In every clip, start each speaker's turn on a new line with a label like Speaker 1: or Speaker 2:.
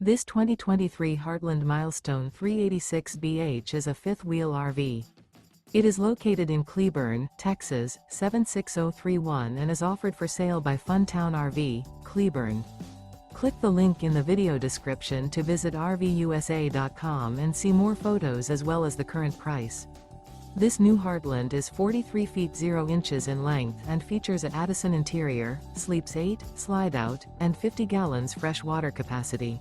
Speaker 1: This 2023 Heartland Milestone 386BH is a fifth-wheel RV. It is located in Cleburne, Texas, 76031 and is offered for sale by Funtown RV, Cleburne. Click the link in the video description to visit RVUSA.com and see more photos as well as the current price. This new Heartland is 43 feet 0 inches in length and features an ADDISON interior, sleeps 8, Slideout, and 50 gallons fresh water capacity.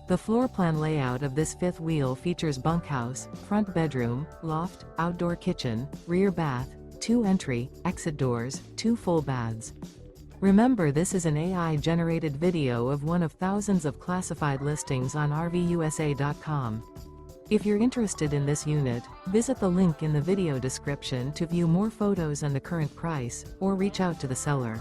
Speaker 1: The floor plan layout of this fifth wheel features bunkhouse, front bedroom, loft, outdoor kitchen, rear bath, 2 entry, exit doors, 2 full baths. Remember, this is an AI-generated video of one of thousands of classified listings on RVUSA.com. If you're interested in this unit, visit the link in the video description to view more photos and the current price, or reach out to the seller.